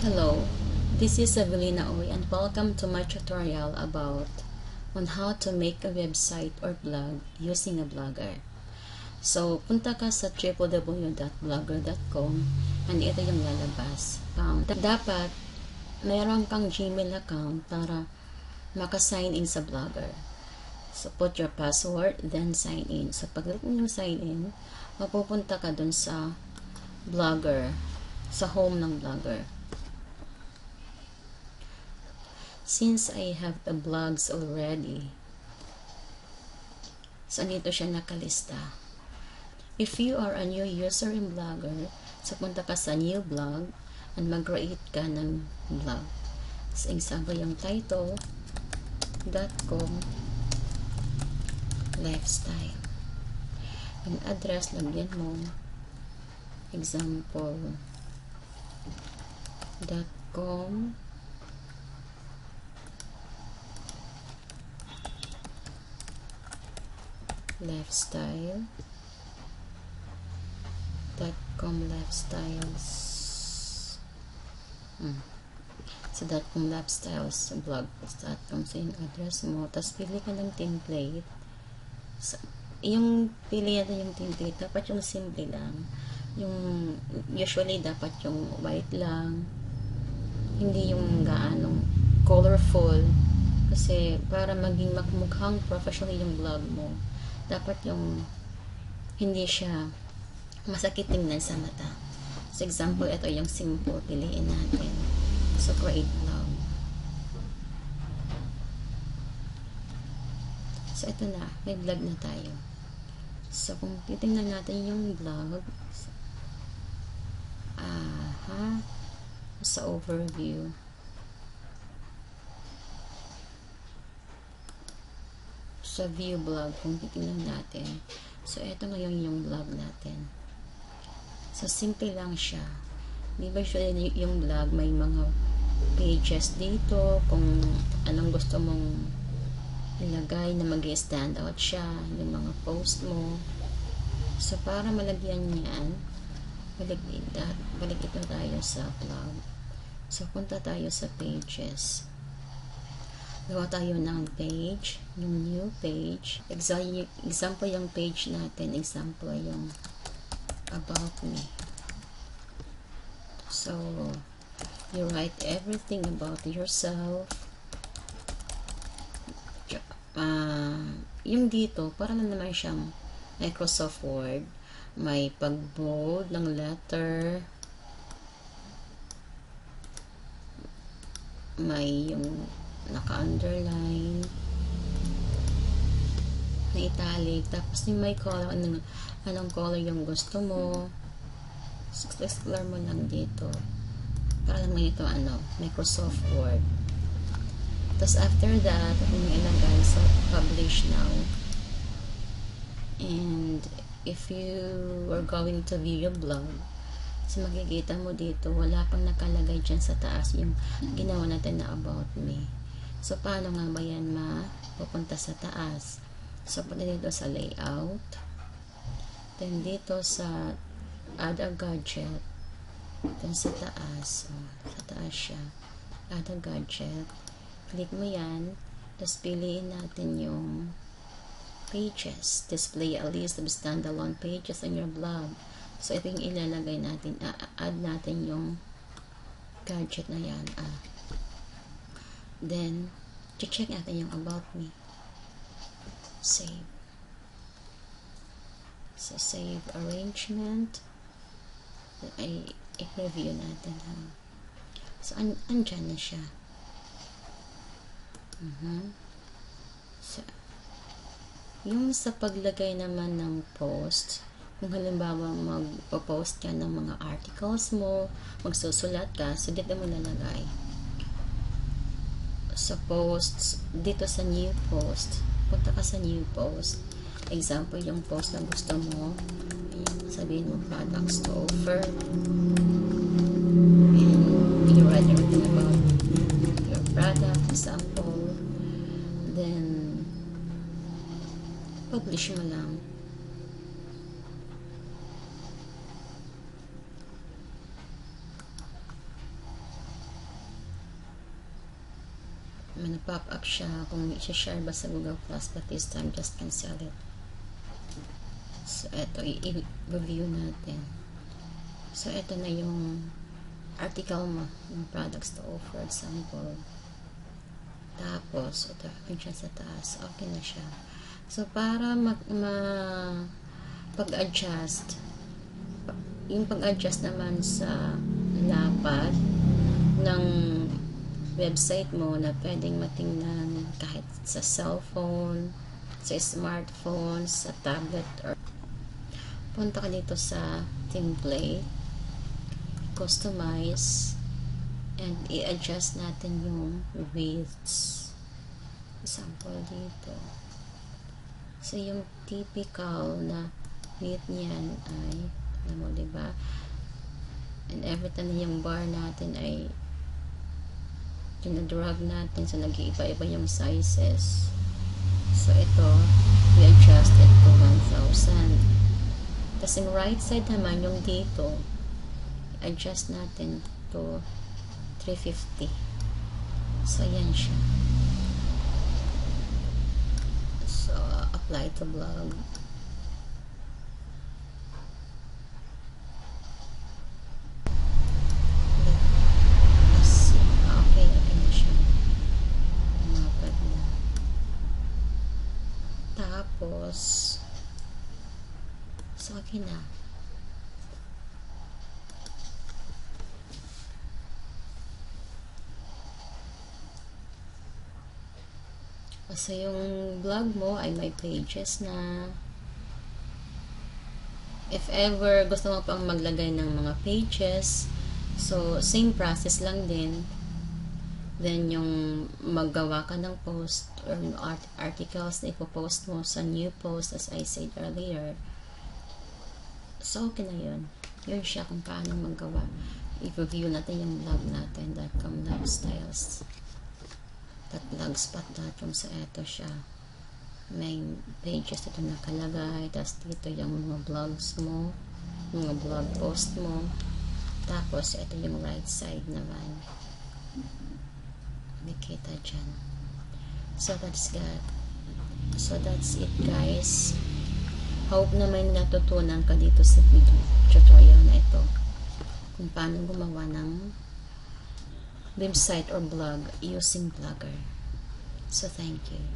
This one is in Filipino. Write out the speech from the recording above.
Hello, this is Evelina Oy and welcome to my tutorial about on how to make a website or blog using a blogger. So, punta ka sa www.blogger.com and ito yung lalabas. Dapat mayroon kang Gmail account para maka-sign in sa blogger. So, put your password, then sign in. So, pag-click mo yung sign in, mapupunta ka dun sa blogger, sa home ng blogger. Since I have the blogs already, so dito siya nakalista. If you are a new user in Blogger, so punta ka sa new blog and mag-create ka ng blog. So example yung title, .com lifestyle. Yung address, lagyan mo example .com lifestyle lifestyles so .com lifestyles blog.com sa yung address mo, tapos pili ka ng template. So, yung pili natin yung template, dapat yung simple lang, yung usually dapat yung white lang, hindi yung gaanong colorful, kasi para maging mukhang professional yung blog mo, dapat yung hindi siya masakit tingnan sa mata. So example, ito yung simple, piliin natin. So create blog. So ito na, may blog na tayo. So kung titingnan natin yung blog, sa overview, sa view blog, kung titingnan natin, so ito ngayon yung blog natin. So simple lang siya. Di ba yung blog may mga pages dito, kung anong gusto mong ilagay na mag-stand out siya, yung mga post mo. So para malagyan niyan, balik ito tayo sa blog. So punta tayo sa pages. Gawa tayo ng page, yung new page. Example yung page natin, example yung about me. So you write everything about yourself. Yung dito, para na naman siyang Microsoft Word. May pag-bold ng letter, may yung naka-underline na italic, tapos yung may color, anong color yung gusto mo. So, explore mo lang dito para lang ito Microsoft Word. Tapos after that, yung ilagay sa publish now, and if you are going to view your blog, so makikita mo dito, wala pang nakalagay dyan sa taas yung ginawa natin na about me. So paano nga ba yan mapupunta sa taas? So punta dito sa layout, then dito sa add a gadget, then sa taas, sa taas siya, add a gadget, click mo yan, tapos piliin natin yung pages, display a list of standalone pages on your blog. So ito yung ilalagay natin, add natin yung gadget na yan. Then check natin yung about me. Save. So save arrangement. I-review natin So andyan na siya. So yung sa paglagay naman ng post, kung halimbawa magpo-post ka ng mga articles mo, magsusulat ka, so dito mo lalagay sa posts, dito sa new post, punta ka sa new post. Example, yung post na gusto mo, sabihin mo products to offer, and you write everything about your product, example, then publish mo lang. may pop up siya kung i-share ba sa Google Plus, but this time just cancel it. So eto, i-review natin. So eto na yung article mo, yung products to offer sample. Tapos ito siya sa taas, okay na siya. So para pag-adjust, yung pag-adjust naman sa lapad ng website mo na pwedeng matingnan kahit sa cellphone, sa smartphone, sa tablet, or punta ka dito sa template, customize, and i-adjust natin yung widths. Example dito. So yung typical na width niyan ay, alam mo, diba? And every time yung bar natin ay drag natin, so nag-iiba-iba yung sizes. So ito, we adjust it to 1,000. Tapos yung right side naman, yung dito, adjust natin to 350. So yan siya. So apply to blog. Tapos, so okay na. So yung blog mo ay may pages na. If ever gusto mo pang maglagay ng mga pages, so same process lang din. Then yung maggawa ka ng post or articles na ipopost mo sa new post, as I said earlier. So okay na yun. Yun siya kung paano maggawa. I-review natin yung blog natin, .com/lifestyles.blogspot.com. So eto siya. May pages dito nakalagay. Tapos dito yung mga blogs mo, mga blog post mo. Tapos ito yung right side naman. Nakita dyan. So that's it, guys. Hope na may natutunan ka dito sa video tutorial na ito kung paano gumawa ng website or blog using Blogger. So thank you.